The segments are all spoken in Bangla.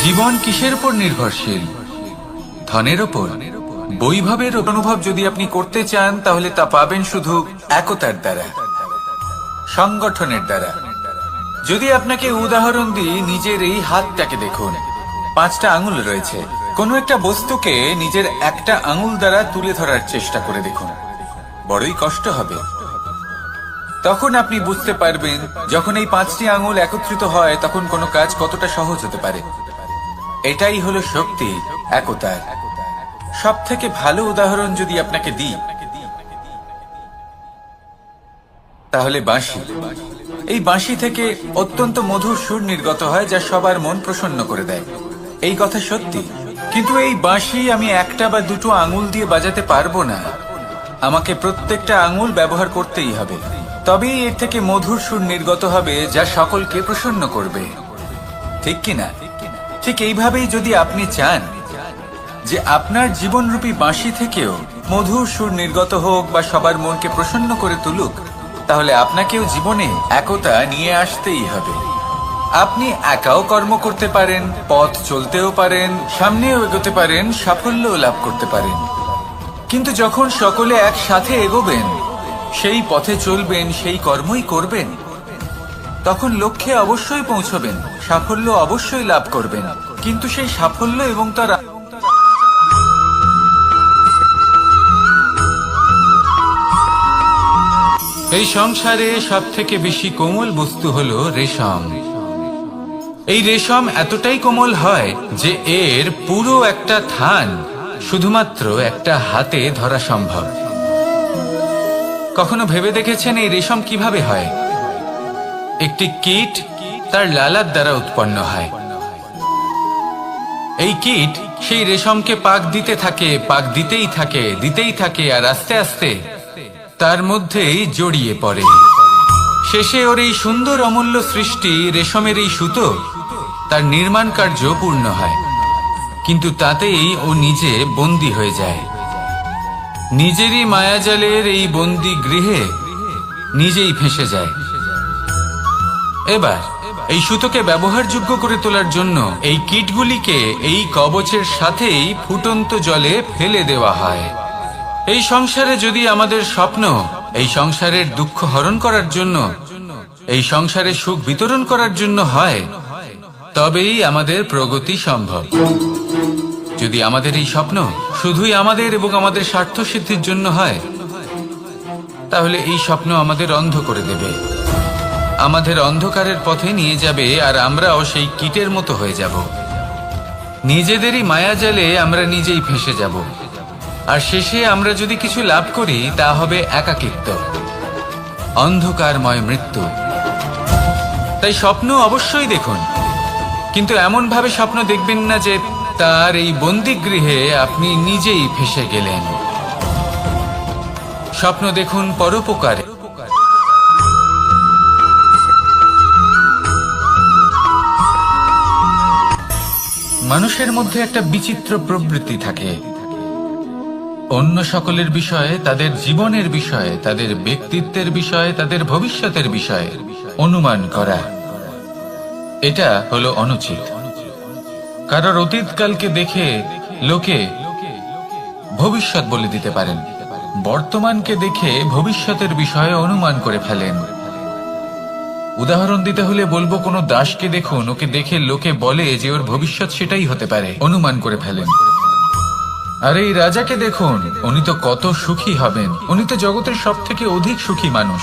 জীবন কিসের উপর নির্ভরশীল? ধনের ওপর। বৈভবের অনুভব যদি আপনি করতে চান তাহলে তা পাবেন শুধু একতার দ্বারা, সংগঠনের দ্বারা। যদি আপনাকে উদাহরণ দিই, নিজের এই হাতটাকে দেখুন, 5টা আঙুল রয়েছে। কোনো একটা বস্তুকে নিজের একটা আঙুল দ্বারা তুলে ধরার চেষ্টা করে দেখুন, বড়ই কষ্ট হবে। তখন আপনি বুঝতে পারবেন যখন এই 5টি আঙুল একত্রিত হয় তখন কোনো কাজ কতটা সহজ হতে পারে। এটাই হলো শক্তি, একতার। সব থেকে ভালো উদাহরণ যদি আপনাকে দিই তাহলে বাঁশি। এই বাঁশি থেকে অত্যন্ত মধুর সুর নির্গত হয় যা সবার মন প্রসন্ন করে দেয়। এই কথা সত্যি, কিন্তু এই বাঁশি আমি একটা বা দুটো আঙুল দিয়ে বাজাতে পারবো না। আমাকে প্রত্যেকটা আঙুল ব্যবহার করতেই হবে, তবেই এর থেকে মধুর সুর নির্গত হবে যা সকলকে প্রসন্ন করবে, ঠিক কিনা? ঠিক এইভাবেই যদি আপনি চান যে আপনার জীবনরূপী বাঁশি থেকেও মধুর সুর নির্গত হোক বা সবার মনকে প্রসন্ন করে তুলুক, তাহলে আপনাকেও জীবনে একতা নিয়ে আসতেই হবে। আপনি একাও কর্ম করতে পারেন, পথ চলতেও পারেন, সামনেও এগোতে পারেন, সাফল্যও লাভ করতে পারেন। কিন্তু যখন সকলে একসাথে এগোবেন, সেই পথে চলবেন, সেই কর্মই করবেন, তখন লক্ষ্যে অবশ্যই পৌঁছবেন, সাফল্য অবশ্যই লাভ করবেন। কিন্তু সেই সাফল্য এবং তার এই সংসারে সব থেকে বেশি কোমল বস্তু হলো রেশম। এই রেশম এতটাই কোমল হয় যে এর পুরো একটা থান শুধুমাত্র একটা হাতে ধরা সম্ভব। কখনো ভেবে দেখেছেন এই রেশম কিভাবে হয়? একটি কীট তার লালার দ্বারা উৎপন্ন হয়। এই কীট সেই রেশমকে পাক দিতে থাকে, পাক দিতেই থাকে, আর আস্তে আস্তে তার মধ্যেই জড়িয়ে পড়ে। শেষে ওর এই সুন্দর অমূল্য সৃষ্টি রেশমের এই সুতো, তার নির্মাণ কার্য পূর্ণ হয়। কিন্তু তাতেই ও নিজে বন্দী হয়ে যায়। নিজেরই মায়াজালের এই বন্দী গৃহে নিজেই ফেঁসে যায়। এবার এই সুতোকে ব্যবহারযোগ্য করে তোলার জন্য এই কীটগুলিকে এই কবচের সাথেই ফুটন্ত জলে ফেলে দেওয়া হয়। এই সংসারে যদি আমাদের স্বপ্ন এই সংসারের দুঃখ হরণ করার জন্য, এই সংসারে সুখ বিতরণ করার জন্য হয়, তবেই আমাদের প্রগতি সম্ভব। যদি আমাদের এই স্বপ্ন শুধুই আমাদের এবং আমাদের স্বার্থ সিদ্ধির জন্য হয়, তাহলে এই স্বপ্ন আমাদের অন্ধ করে দেবে, আমাদের অন্ধকারের পথে নিয়ে যাবে, আর আমরাও সেই কীটের মতো হয়ে যাব। নিজেদেরই মায়াজালে আমরা নিজেই ফেঁসে যাব, আর শেষে আমরা যদি কিছু লাভ করি তা হবে একাকিত্ব, অন্ধকারময় মৃত্যু। তাই স্বপ্ন অবশ্যই দেখুন, কিন্তু এমন ভাবে স্বপ্ন দেখবেন না যে তার এই বন্দিগৃহে আপনি নিজেই ফেঁসে গেলেন। স্বপ্ন দেখুন পরোপকারে। মানুষের মধ্যে একটা বিচিত্র প্রবৃত্তি থাকে, অন্য সকলের বিষয়ে, তাদের জীবনের বিষয়ে, তাদের ব্যক্তিত্বের বিষয়ে, তাদের ভবিষ্যতের বিষয়ে অনুমান করা। এটা হলো অনুচিত। কারোর অতীতকালকে দেখে লোকে ভবিষ্যৎ বলে দিতে পারেন, বর্তমানকে দেখে ভবিষ্যতের বিষয়ে অনুমান করে ফেলেন। উদাহরণ দিতে হলে বলবো, কোনো দাসকে দেখুন, ওকে দেখে লোকে বলে যে ওর ভবিষ্যৎ সেটাই হতে পারে, অনুমান করে ফেলেন। আর এই রাজাকে দেখুন, উনি তো কত সুখী হবেন, উনি তো জগতের সব থেকে অধিক সুখী মানুষ,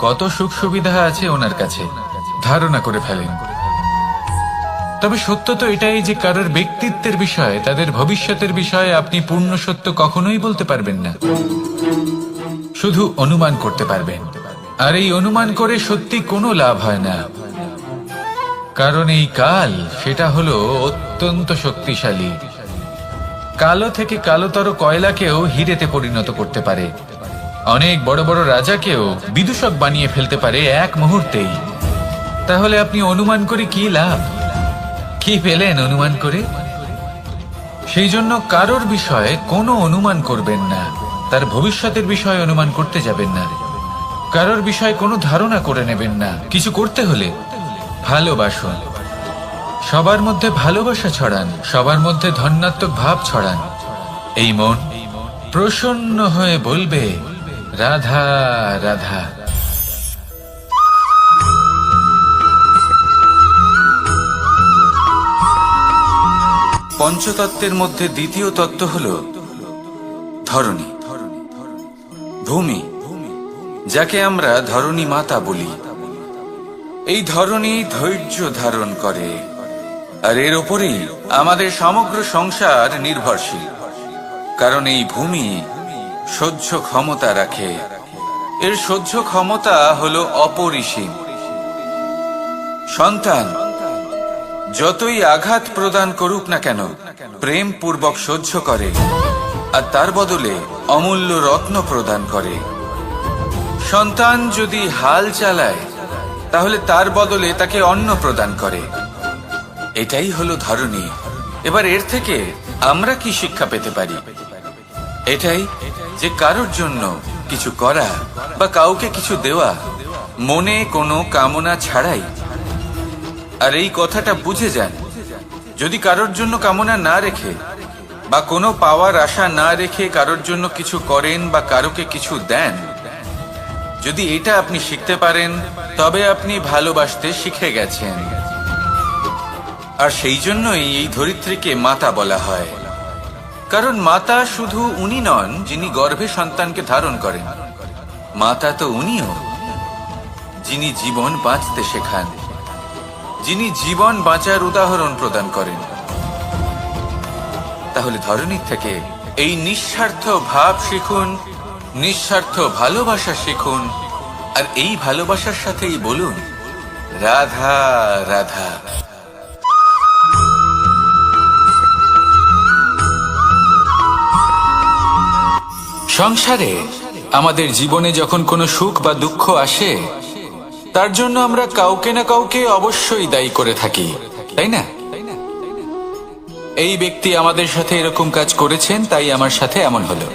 কত সুখ সুবিধা আছে ওনার কাছে, ধারণা করে ফেলেন। তবে সত্য তো এটাই যে কারোর ব্যক্তিত্বের বিষয়ে, তাদের ভবিষ্যতের বিষয়ে আপনি পূর্ণ সত্য কখনোই বলতে পারবেন না, শুধু অনুমান করতে পারবেন। আর এই অনুমান করে সত্যি কোনো লাভ হয় না, কারণ এই কাল সেটা হলো অত্যন্ত শক্তিশালী। কালো থেকে কালোতর কয়লাকেও হিরেতে পরিণত করতে পারে, অনেক বড় বড় রাজাকেও বিদূষক বানিয়ে ফেলতে পারে এক মুহূর্তেই। তাহলে আপনি অনুমান করে কি লাভ? কি পেলেন অনুমান করে? সেই জন্য কারোর বিষয়ে কোনো অনুমান করবেন না, তার ভবিষ্যতের বিষয়ে অনুমান করতে যাবেন না, কারোর বিষয়ে কোনো ধারণা করে নেবেন না। কিছু করতে হলে ভালোবাসুন, সবার মধ্যে ভালোবাসা ছড়ান, সবার মধ্যে ধন্যাত্মক ভাব ছড়ান। এই মন প্রসন্ন হয়ে বলবে রাধা রাধা। পঞ্চতত্ত্বের মধ্যে দ্বিতীয় তত্ত্ব হল ধরণী, ভূমি, যাকে আমরা ধরণী মাতা বলি। এই ধরণী ধৈর্য ধারণ করে, আর এর ওপরেই আমাদের সমগ্র সংসার নির্ভরশীল। কারণ এই ভূমি সহ্য ক্ষমতা রাখে, এর সহ্য ক্ষমতা হলো অপরিসীম। সন্তান যতই আঘাত প্রদান করুক না কেন, প্রেম পূর্বক সহ্য করে, আর তার বদলে অমূল্য রত্ন প্রদান করে। সন্তান যদি হাল চালায়, তাহলে তার বদলে তাকে অন্ন প্রদান করে। এটাই হলো ধরণী। এবার এর থেকে আমরা কি শিক্ষা পেতে পারি? এটাই যে কারোর জন্য কিছু করা বা কাউকে কিছু দেওয়া মনে কোনো কামনা ছাড়াই। আর এই কথাটা বুঝে যান, যদি কারোর জন্য কামনা না রেখে বা কোনো পাওয়ার আশা না রেখে কারোর জন্য কিছু করেন বা কারোকে কিছু দেন, যদি এটা আপনি শিখতে পারেন, তবে আপনি ভালোবাসতে শিখে গেছেন। আর সেই জন্যই এই ধরিত্রীকে মাতা বলা হয়। কারণ মাতা শুধু উনি নন যিনি গর্ভে সন্তানকে ধারণ করেন, মাতা তো উনিও যিনি জীবন বাঁচতে শেখান, যিনি জীবন বাঁচার উদাহরণ প্রদান করেন। তাহলে ধরণীর থেকে এই নিঃস্বার্থ ভাব শিখুন, নিঃস্বার্থ ভালোবাসা শিখুন, আর এই ভালোবাসার সাথেই বলুন রাধা রাধা। সংসারে আমাদের জীবনে যখন কোনো সুখ বা দুঃখ আসে, তার জন্য আমরা কাউকে না কাউকে অবশ্যই দায়ী করে থাকি, তাই না? এই ব্যক্তি আমাদের সাথে এরকম কাজ করেছেন, তাই আমার সাথে এমন হলো।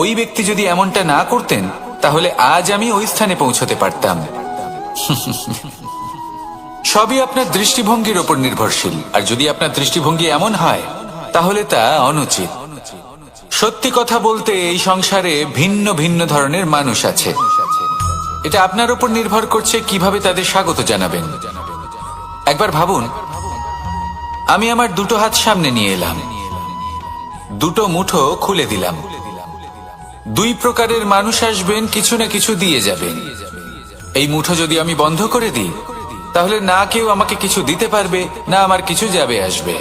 ওই ব্যক্তি যদি এমনটা না করতেন, তাহলে আজ আমি ওই স্থানে পৌঁছতে পারতাম। সবই আপনার দৃষ্টিভঙ্গির ওপর নির্ভরশীল। আর যদি আপনার দৃষ্টিভঙ্গি এমন হয়, তাহলে তা অনুচিত। সত্যি কথা বলতে এই সংসারে ভিন্ন ভিন্ন ধরনের মানুষ আছে। এটা আপনার উপর নির্ভর করছে কিভাবে তাদের স্বাগত জানাবেন। একবার ভাবুন, আমি আমার দুটো হাত সামনে নিয়ে এলাম, দুটো মুঠো খুলে দিলাম। দুই প্রকারের মানুষ আসবেন, কিছু না কিছু দিয়ে যাবেন। এই মুঠো যদি আমি বন্ধ করে দিই, তাহলে না কেউ আমাকে কিছু দিতে পারবে, না আমার কিছু যাবে আসবে।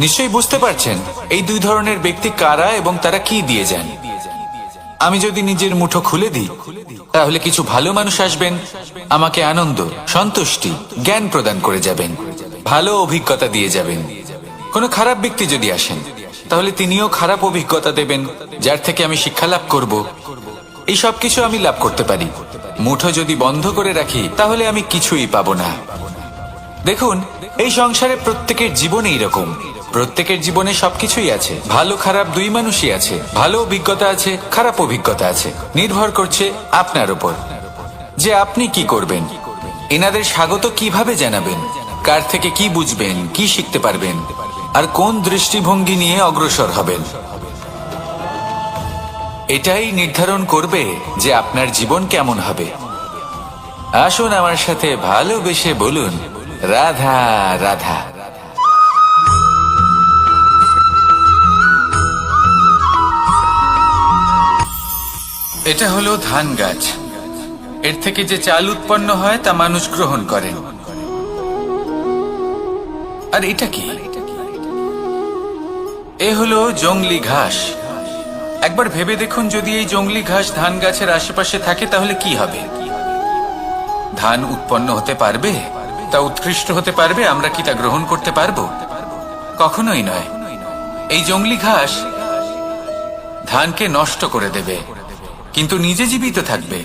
নিশ্চয়ই বুঝতে পারছেন এই দুই ধরনের ব্যক্তি কারা এবং তারা কি দিয়ে যান। আমি যদি নিজের মুঠো খুলে দিই, তাহলে কিছু ভালো মানুষ আসবেন, আমাকে আনন্দ, সন্তুষ্টি, জ্ঞান প্রদান করে যাবেন, ভালো অভিজ্ঞতা দিয়ে যাবেন। কোনো খারাপ ব্যক্তি যদি আসেন, তাহলে তিনিও খারাপ অভিজ্ঞতা দেবেন, যার থেকে আমি শিক্ষা লাভ করব। এই সব কিছু আমি লাভ করতে পারি। মুঠো যদি বন্ধ করে রাখি, তাহলে আমি কিছুই পাবো না। দেখুন, এই সংসারে প্রত্যেকের জীবনে এইরকম। প্রত্যেকের জীবনে সবকিছুই আছে, ভালো খারাপ দুই মানুষই আছে। ভালো অভিজ্ঞতা আছে, খারাপ অভিজ্ঞতা আছে। নির্ভর করছে আপনার উপর যে আপনি কি করবেন, এনাদের স্বাগত কিভাবে জানাবেন, কার থেকে কি বুঝবেন, কি শিখতে পারবেন, আর কোন দৃষ্টিভঙ্গি নিয়ে অগ্রসর হবেন। এটাই নির্ধারণ করবে যে আপনার জীবন কেমন হবে। আসুন আমার সাথে ভালোবেসে বলুন রাধা রাধা। এটা হলো ধান গাছ। এর থেকে যে চাল উৎপন্ন হয় তা মানুষ গ্রহণ করেন। আর এটা কি? এ হলো জংলি ঘাস। একবার ভেবে দেখুন, যদি এই জংলি ঘাস ধান গাছের আশেপাশে থাকে, তাহলে কি হবে? ধান উৎপন্ন হতে পারবে? তা উৎকৃষ্ট হতে পারবে? আমরা কি তা গ্রহণ করতে পারবো? কখনোই নয়। এই জংলি ঘাস ধানকে নষ্ট করে দেবে, কিন্তু নিজে জীবিত থাকবে।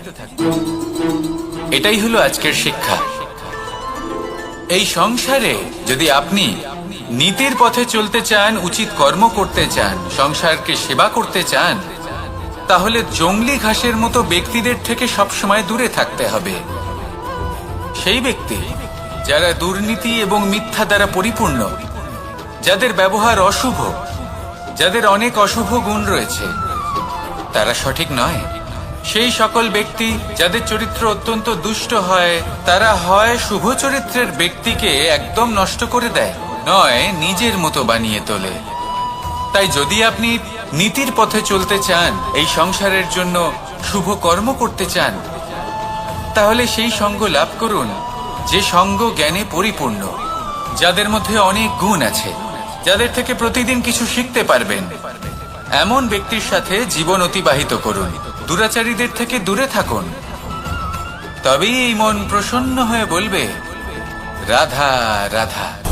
এটাই হলো আজকের শিক্ষা। এই সংসারে যদি আপনি নীতির পথে চলতে চান, উচিত কর্ম করতে চান, সংসারকে সেবা করতে চান, তাহলে জংলি ঘাসের মতো ব্যক্তিদের থেকে সবসময় দূরে থাকতে হবে। সেই ব্যক্তি যারা দুর্নীতি এবং মিথ্যা দ্বারা পরিপূর্ণ, যাদের ব্যবহার অশুভ, যাদের অনেক অশুভ গুণ রয়েছে, তারা সঠিক নয়। সেই সকল ব্যক্তি যাদের চরিত্র অত্যন্ত দুষ্ট হয়, তারা হয় শুভ চরিত্রের ব্যক্তিকে একদম নষ্ট করে দেয়, নয় নিজের মতো বানিয়ে তোলে। তাই যদি আপনি নীতির পথে চলতে চান, এই সংসারের জন্য শুভ কর্ম করতে চান, তাহলে সেই সঙ্গ লাভ করুন যে সঙ্গ জ্ঞানে পরিপূর্ণ, যাদের মধ্যে অনেক গুণ আছে, যাদের থেকে প্রতিদিন কিছু শিখতে পারবেন। এমন ব্যক্তির সাথে জীবন অতিবাহিত করুন। দুরাচারীদের থেকে দূরে থাকুন। তবেই এই মন প্রসন্ন হয়ে বলবে, রাধা রাধা।